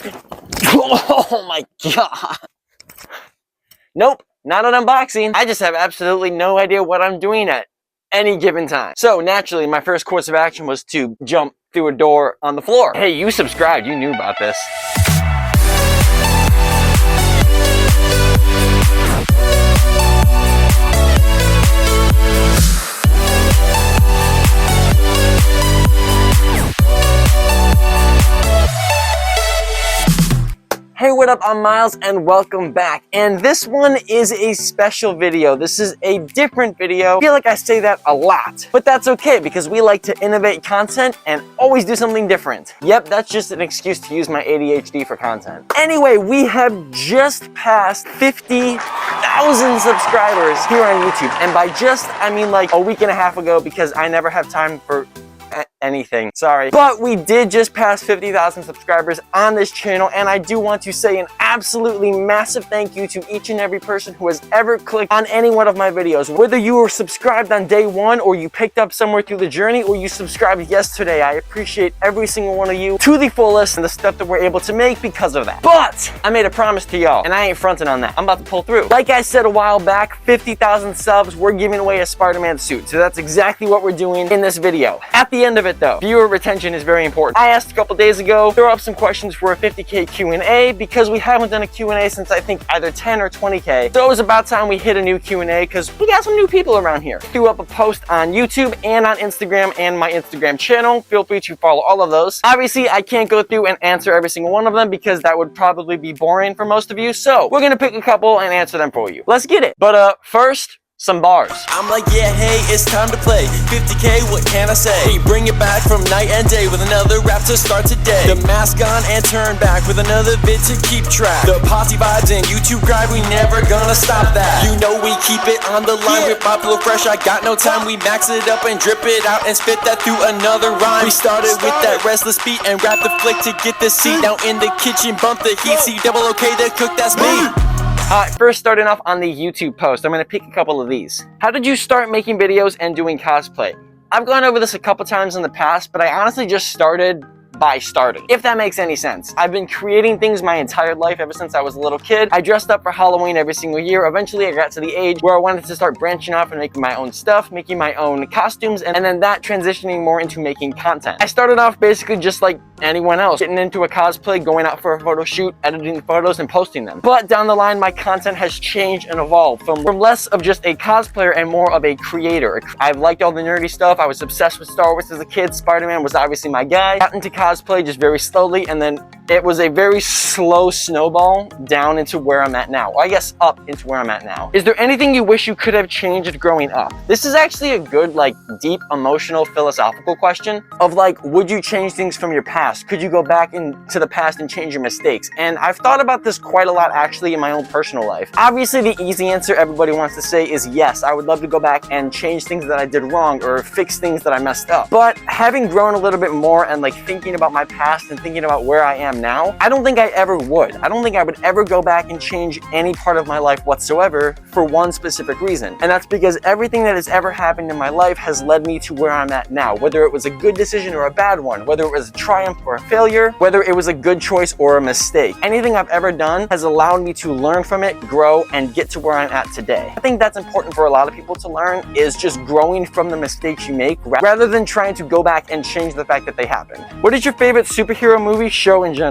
Oh my god. Nope, not an unboxing. I just have absolutely no idea what I'm doing at any given time. So naturally, my first course of action was to jump through a door on the floor. Hey, you subscribed, you knew about this. Hey, what up? I'm Miles and welcome back. And this one is a special video. This is a different video. I feel like I say that a lot, but that's okay because we like to innovate content and always do something different. Yep, that's just an excuse to use my ADHD for content. Anyway, we have just passed 50,000 subscribers here on YouTube. And by just, I mean like a week and a half ago because I never have time for anything, sorry. But we did just pass 50,000 subscribers on this channel, and I do want to say an absolutely massive thank you to each and every person who has ever clicked on any one of my videos. Whether you were subscribed on day one, or you picked up somewhere through the journey, or you subscribed yesterday, I appreciate every single one of you to the fullest and the stuff that we're able to make because of that. But I made a promise to y'all, and I ain't fronting on that. I'm about to pull through. Like I said a while back, 50,000 subs, we're giving away a Spider-Man suit. So that's exactly what we're doing in this video. At the end of it though, viewer retention is very important. I asked a couple days ago, throw up some questions for a 50K Q&A because we haven't done a Q&A since I think either 10 or 20K. So it was about time we hit a new Q&A because we got some new people around here. Threw up a post on YouTube and on Instagram and my Instagram channel. Feel free to follow all of those. Obviously, I can't go through and answer every single one of them because that would probably be boring for most of you. So we're gonna pick a couple and answer them for you. Let's get it. But first, some bars. I'm like, yeah, hey, it's time to play 50K, what can I say? We bring it back from night and day with another rap to start today. The mask on and turn back with another vid to keep track. The posse vibes and YouTube grind, we never gonna stop that. You know we keep it on the line with my flow fresh, I got no time. We max it up and drip it out and spit that through another rhyme. We started with that restless beat and rap the flick to get the seat. Now in the kitchen, bump the heat, see double okay to cook, that's me. First starting off on the YouTube post, I'm going to pick a couple of these. How did you start making videos and doing cosplay? I've gone over this a couple times in the past, but I honestly just started by starting, if that makes any sense. I've been creating things my entire life ever since I was a little kid. I dressed up for Halloween every single year. Eventually I got to the age where I wanted to start branching off and making my own stuff, making my own costumes, and then that transitioning more into making content. I started off basically just like anyone else, getting into a cosplay, going out for a photo shoot, editing photos and posting them. But down the line, my content has changed and evolved from less of just a cosplayer and more of a creator. I've liked all the nerdy stuff. I was obsessed with Star Wars as a kid. Spider-Man was obviously my guy. Got into cosplay just very slowly, and then it was a very slow snowball down into where I'm at now. Or I guess up into where I'm at now. Is there anything you wish you could have changed growing up? This is actually a good, like, deep, emotional, philosophical question of like, would you change things from your past? Could you go back into the past and change your mistakes? And I've thought about this quite a lot actually in my own personal life. Obviously, the easy answer everybody wants to say is yes, I would love to go back and change things that I did wrong or fix things that I messed up. But having grown a little bit more and like thinking about my past and thinking about where I am now, I don't think I ever would. I don't think I would ever go back and change any part of my life whatsoever for one specific reason. And that's because everything that has ever happened in my life has led me to where I'm at now. Whether it was a good decision or a bad one, whether it was a triumph or a failure, whether it was a good choice or a mistake. Anything I've ever done has allowed me to learn from it, grow, and get to where I'm at today. I think that's important for a lot of people to learn, is just growing from the mistakes you make rather than trying to go back and change the fact that they happened. What is your favorite superhero movie, show in general?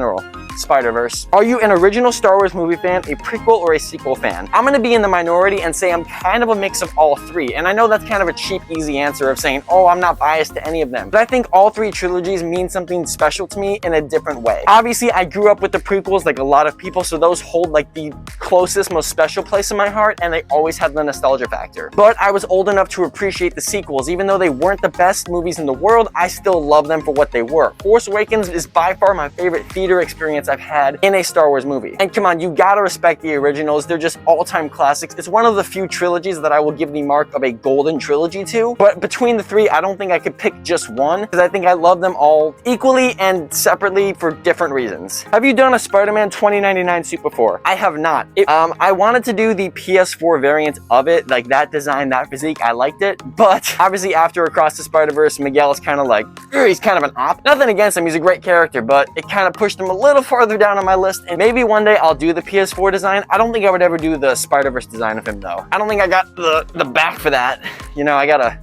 Spider-Verse. Are you an original Star Wars movie fan, a prequel, or a sequel fan? I'm gonna be in the minority and say I'm kind of a mix of all three. And I know that's kind of a cheap, easy answer of saying, oh, I'm not biased to any of them. But I think all three trilogies mean something special to me in a different way. Obviously, I grew up with the prequels like a lot of people, so those hold like the closest, most special place in my heart, and they always had the nostalgia factor. But I was old enough to appreciate the sequels. Even though they weren't the best movies in the world, I still love them for what they were. Force Awakens is by far my favorite theater experience I've had in a Star Wars movie. And come on, you gotta respect the originals. They're just all-time classics. It's one of the few trilogies that I will give the mark of a golden trilogy to. But between the three, I don't think I could pick just one, because I think I love them all equally and separately for different reasons. Have you done a Spider-Man 2099 suit before? I have not. I wanted to do the PS4 variant of it, like that design, that physique, I liked it. But obviously after Across the Spider-Verse, Miguel is kind of like, he's kind of an op. Nothing against against him, he's a great character, but it kind of pushed him a little farther down on my list, and maybe one day I'll do the PS4 design. I don't think I would ever do the Spider-Verse design of him though. I don't think I got the back for that. You know, I gotta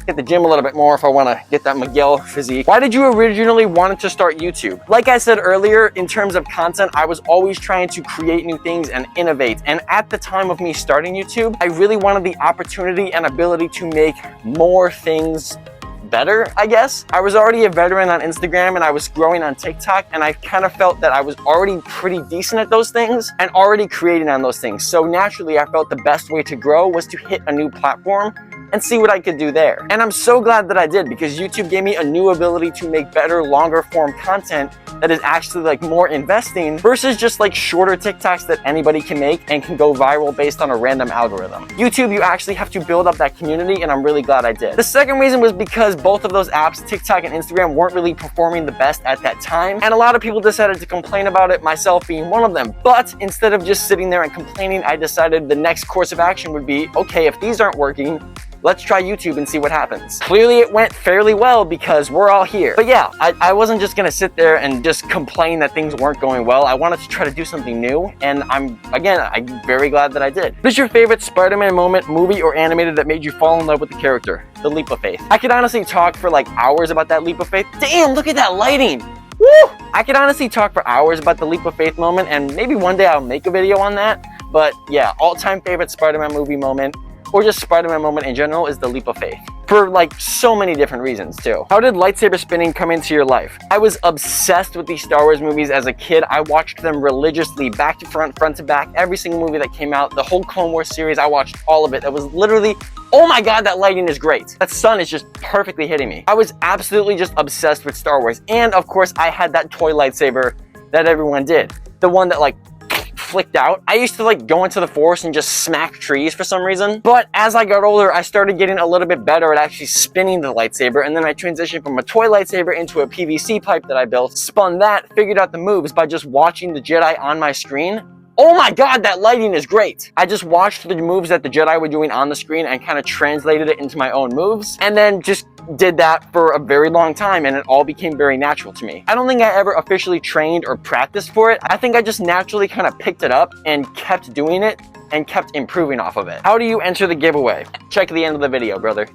hit the gym a little bit more if I want to get that Miguel physique. Why did you originally want to start YouTube? Like I said earlier, in terms of content, I was always trying to create new things and innovate. And at the time of me starting YouTube, I really wanted the opportunity and ability to make more things better, I guess. I was already a veteran on Instagram and I was growing on TikTok, and I kind of felt that I was already pretty decent at those things and already creating on those things. So naturally, I felt the best way to grow was to hit a new platform and see what I could do there. And I'm so glad that I did, because YouTube gave me a new ability to make better, longer form content that is actually like more investing versus just like shorter TikToks that anybody can make and can go viral based on a random algorithm. YouTube, you actually have to build up that community, and I'm really glad I did. The second reason was because both of those apps, TikTok and Instagram, weren't really performing the best at that time, and a lot of people decided to complain about it, myself being one of them. But instead of just sitting there and complaining, I decided the next course of action would be, okay, if these aren't working, let's try YouTube and see what happens. Clearly it went fairly well because we're all here. But yeah, I wasn't just gonna sit there and just complain that things weren't going well. I wanted to try to do something new, and I'm very glad that I did. What is your favorite Spider-Man moment, movie or animated, that made you fall in love with the character? The leap of faith. I could honestly talk for like hours about that leap of faith. Damn, look at that lighting. Woo! I could honestly talk for hours about the leap of faith moment, and maybe one day I'll make a video on that. But yeah, all-time favorite Spider-Man movie moment, or just Spider-Man moment in general, is the leap of faith. For like so many different reasons too. How did lightsaber spinning come into your life? I was obsessed with these Star Wars movies as a kid. I watched them religiously, back to front, front to back, every single movie that came out. The whole Clone Wars series, I watched all of it. That was literally, oh my god, that lighting is great. That sun is just perfectly hitting me. I was absolutely just obsessed with Star Wars. And of course, I had that toy lightsaber that everyone did. The one that like flicked out. I used to like go into the forest and just smack trees for some reason. But as I got older, I started getting a little bit better at actually spinning the lightsaber, and then I transitioned from a toy lightsaber into a PVC pipe that I built, spun that, figured out the moves by just watching the Jedi on my screen. Oh my god, that lighting is great. I just watched the moves that the Jedi were doing on the screen and kind of translated it into my own moves, and then just did that for a very long time, and it all became very natural to me. I don't think I ever officially trained or practiced for it. I think I just naturally kind of picked it up and kept doing it and kept improving off of it. How do you enter the giveaway? Check the end of the video, brother.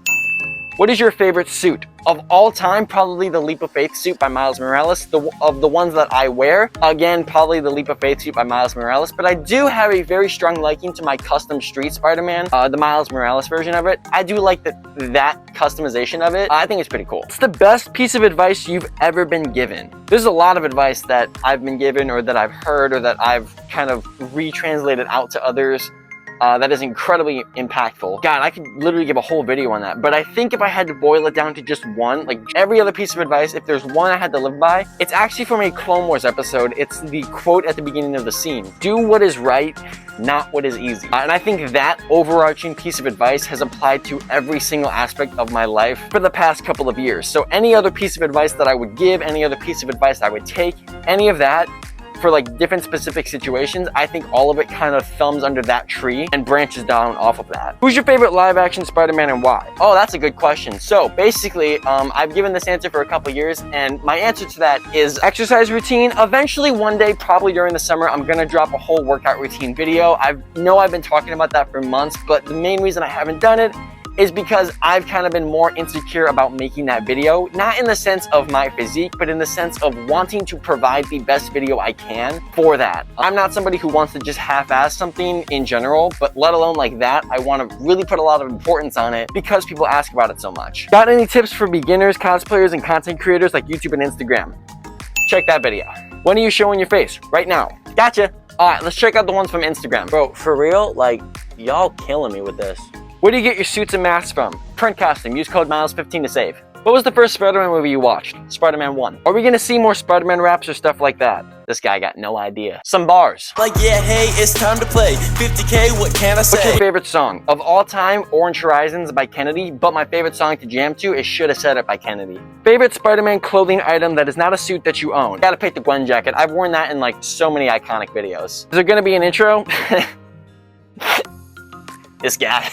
What is your favorite suit? Of all time, probably the Leap of Faith suit by Miles Morales. Of the ones that I wear, again, probably the Leap of Faith suit by Miles Morales. But I do have a very strong liking to my custom Street Spider-Man, the Miles Morales version of it. I do like that customization of it. I think it's pretty cool. What's the best piece of advice you've ever been given? There's a lot of advice that I've been given, or that I've heard, or that I've kind of retranslated out to others. That is incredibly impactful. God, I could literally give a whole video on that. But I think if I had to boil it down to just one, like every other piece of advice, if there's one I had to live by, it's actually from a Clone Wars episode. It's the quote at the beginning of the scene. Do what is right, not what is easy. And I think that overarching piece of advice has applied to every single aspect of my life for the past couple of years. So any other piece of advice that I would give, any other piece of advice I would take, any of that, for like different specific situations, I think all of it kind of thumbs under that tree and branches down off of that. Who's your favorite live action Spider-Man and why? Oh, that's a good question. So basically, I've given this answer for a couple years, and my answer to that is exercise routine. Eventually one day, probably during the summer, I'm gonna drop a whole workout routine video. I've been talking about that for months, but the main reason I haven't done it is because I've kind of been more insecure about making that video, not in the sense of my physique, but in the sense of wanting to provide the best video I can for that. I'm not somebody who wants to just half-ass something in general, but let alone like that, I want to really put a lot of importance on it because people ask about it so much. Got any tips for beginners, cosplayers, and content creators like YouTube and Instagram? Check that video. When are you showing your face? Right now. Gotcha. All right, let's check out the ones from Instagram. Bro, for real, like, y'all killing me with this. Where do you get your suits and masks from? Print costume. Use code MILES15 to save. What was the first Spider-Man movie you watched? Spider-Man 1. Are we gonna see more Spider-Man raps or stuff like that? This guy got no idea. Some bars. Like, yeah, hey, it's time to play 50K, what can I say? What's your favorite song? Of all time, Orange Horizons by Kennedy, but my favorite song to jam to is Shoulda Said It by Kennedy. Favorite Spider-Man clothing item that is not a suit that you own? Gotta pick the Gwen jacket. I've worn that in like so many iconic videos. Is there gonna be an intro? This guy.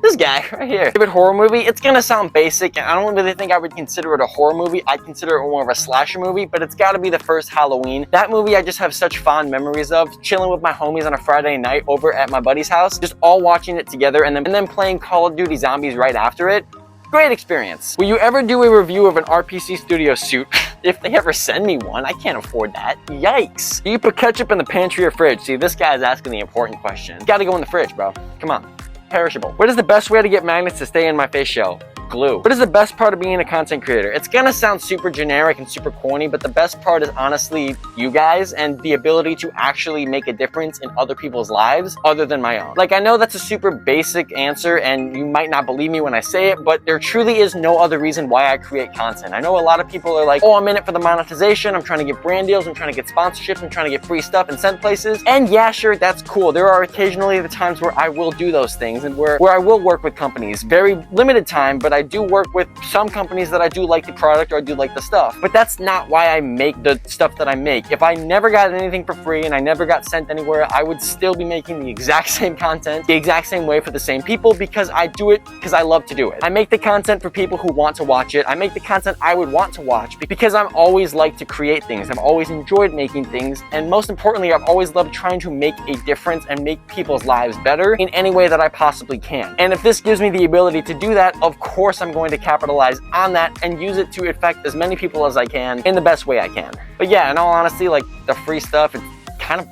This guy right here. Favorite horror movie? It's gonna sound basic, and I don't really think I would consider it a horror movie. I'd consider it more of a slasher movie, but it's gotta be the first Halloween. That movie I just have such fond memories of, chilling with my homies on a Friday night over at my buddy's house, just all watching it together and then playing Call of Duty Zombies right after it. Great experience. Will you ever do a review of an RPC Studio suit? If they ever send me one, I can't afford that. Yikes. Do you put ketchup in the pantry or fridge? See, this guy's asking the important question. It's gotta go in the fridge, bro. Come on. Perishable. What is the best way to get magnets to stay in my face show? Glue. What is the best part of being a content creator? It's gonna sound super generic and super corny, but the best part is honestly you guys and the ability to actually make a difference in other people's lives other than my own. Like, I know that's a super basic answer and you might not believe me when I say it, but there truly is no other reason why I create content. I know a lot of people are like, oh, I'm in it for the monetization, I'm trying to get brand deals, I'm trying to get sponsorships, I'm trying to get free stuff and sent places. And yeah, sure, that's cool. There are occasionally the times where I will do those things and where I will work with companies. Very limited time, but I do work with some companies that I do like the product or I do like the stuff. But that's not why I make the stuff that I make. If I never got anything for free and I never got sent anywhere, I would still be making the exact same content, the exact same way for the same people because I do it because I love to do it. I make the content for people who want to watch it. I make the content I would want to watch because I've always liked to create things. I've always enjoyed making things. And most importantly, I've always loved trying to make a difference and make people's lives better in any way that I possibly can. And if this gives me the ability to do that, of course I'm going to capitalize on that and use it to affect as many people as I can in the best way I can. But yeah, in all honesty, like the free stuff, it's kind of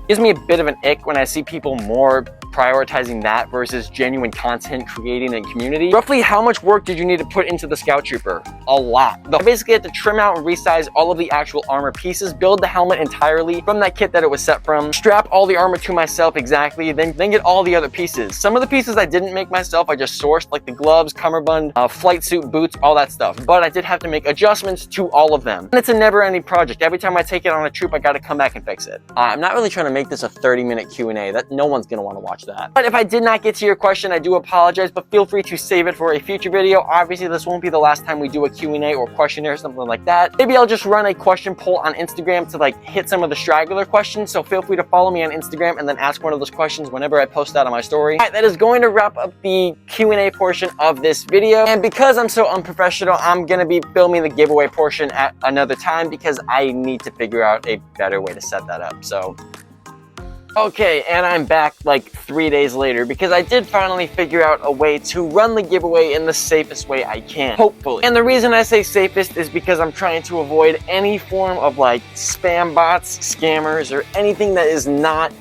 gives me a bit of an ick when I see people more prioritizing that versus genuine content creating and community. Roughly how much work did you need to put into the Scout Trooper? A lot. I basically had to trim out and resize all of the actual armor pieces, build the helmet entirely from that kit that it was set from, strap all the armor to myself exactly, then get all the other pieces. Some of the pieces I didn't make myself, I just sourced, like the gloves, cummerbund, flight suit, boots, all that stuff. But I did have to make adjustments to all of them. And it's a never-ending project. Every time I take it on a troop, I gotta come back and fix it. I'm not really trying to make this a 30-minute Q&A. That no one's gonna want to watch that. But if I did not get to your question, I do apologize, but feel free to save it for a future video. Obviously, this won't be the last time we do a Q&A or questionnaire or something like that. Maybe I'll just run a question poll on Instagram to like hit some of the straggler questions, so feel free to follow me on Instagram and then ask one of those questions whenever I post that on my story. All right, that is going to wrap up the Q&A portion of this video. And because I'm so unprofessional, I'm gonna be filming the giveaway portion at another time because I need to figure out a better way to set that up. So okay, and I'm back like 3 days later because I did finally figure out a way to run the giveaway in the safest way I can, hopefully. And the reason I say safest is because I'm trying to avoid any form of like spam bots, scammers, or anything that is not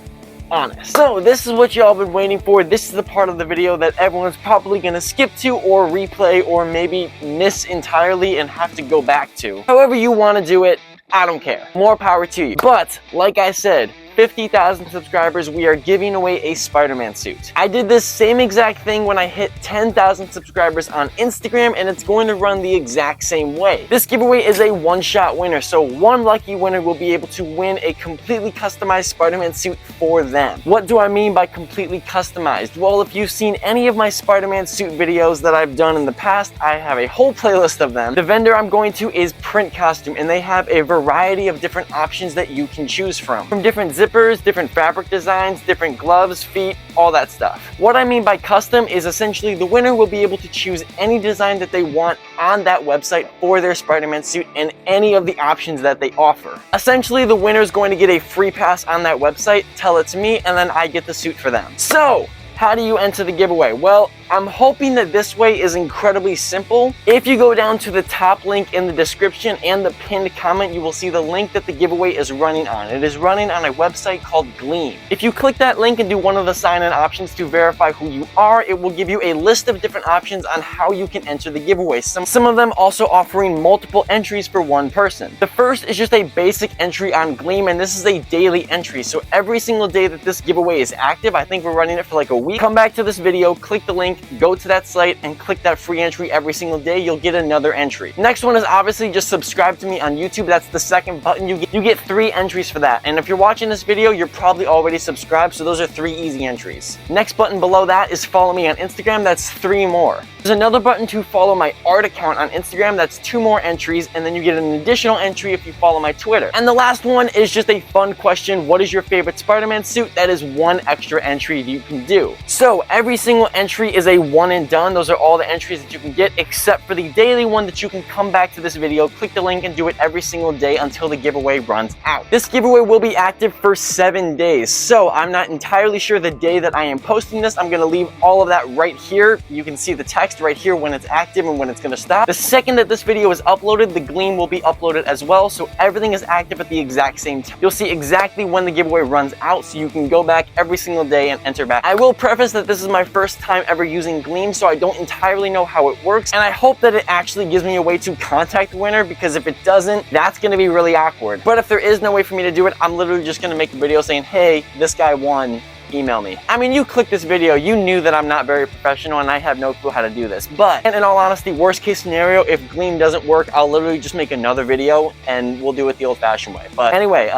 honest. So this is what y'all been waiting for. This is the part of the video that everyone's probably gonna skip to or replay or maybe miss entirely and have to go back to. However you want to do it, I don't care. More power to you. But like I said, 50,000 subscribers, we are giving away a Spider-Man suit. I did this same exact thing when I hit 10,000 subscribers on Instagram, and it's going to run the exact same way. This giveaway is a one-shot winner, so one lucky winner will be able to win a completely customized Spider-Man suit for them. What do I mean by completely customized? Well, if you've seen any of my Spider-Man suit videos that I've done in the past, I have a whole playlist of them. The vendor I'm going to is Print Costume, and they have a variety of different options that you can choose from different zippers, different fabric designs, different gloves, feet, all that stuff. What I mean by custom is essentially the winner will be able to choose any design that they want on that website for their Spider-Man suit and any of the options that they offer. Essentially, the winner is going to get a free pass on that website, tell it to me, and then I get the suit for them. So, how do you enter the giveaway? Well, I'm hoping that this way is incredibly simple. If you go down to the top link in the description and the pinned comment, you will see the link that the giveaway is running on. It is running on a website called GLEAM. If you click that link and do one of the sign-in options to verify who you are, it will give you a list of different options on how you can enter the giveaway. Some of them also offering multiple entries for one person. The first is just a basic entry on GLEAM, and this is a daily entry. So every single day that this giveaway is active, I think we're running it for like a week, come back to this video, click the link, link, go to that site, and click that free entry every single day. You'll get another entry. Next one is obviously just subscribe to me on YouTube. That's the second button. You get 3 entries for that. And if you're watching this video, you're probably already subscribed, so those are 3 easy entries. Next button below that is follow me on Instagram. That's 3 more. There's another button to follow my art account on Instagram. That's 2 more entries, and then you get an additional entry if you follow my Twitter. And the last one is just a fun question. What is your favorite Spider-Man suit? That is 1 extra entry you can do. So every single entry is a one and done. Those are all the entries that you can get, except for the daily one that you can come back to this video, click the link, and do it every single day until the giveaway runs out. This giveaway will be active for 7 days. So I'm not entirely sure the day that I am posting this. I'm going to leave all of that right here. You can see the text right here when it's active and when it's going to stop. The second that this video is uploaded, the GLEAM will be uploaded as well, so everything is active at the exact same time. You'll see exactly when the giveaway runs out, so you can go back every single day and enter back. I will preface that this is my first time ever using GLEAM, so I don't entirely know how it works, and I hope that it actually gives me a way to contact the winner, because if it doesn't, that's going to be really awkward. But if there is no way for me to do it, I'm literally just going to make a video saying, hey, this guy won. Email me. I mean, you clicked this video, you knew that I'm not very professional and I have no clue how to do this. But in all honesty, worst case scenario, if GLEAM doesn't work, I'll literally just make another video and we'll do it the old-fashioned way. But anyway,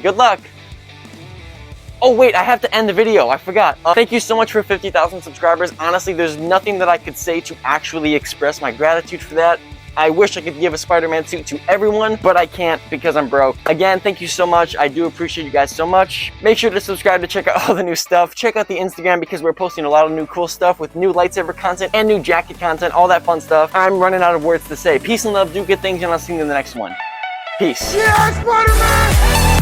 good luck. Oh wait, I have to end the video, I forgot. Thank you so much for 50,000 subscribers. Honestly, there's nothing that I could say to actually express my gratitude for that. I wish I could give a Spider-Man suit to everyone, but I can't because I'm broke. Again, thank you so much. I do appreciate you guys so much. Make sure to subscribe to check out all the new stuff. Check out the Instagram because we're posting a lot of new cool stuff with new lightsaber content and new jacket content, all that fun stuff. I'm running out of words to say. Peace and love, do good things, and I'll see you in the next one. Peace. Yeah, Spider-Man!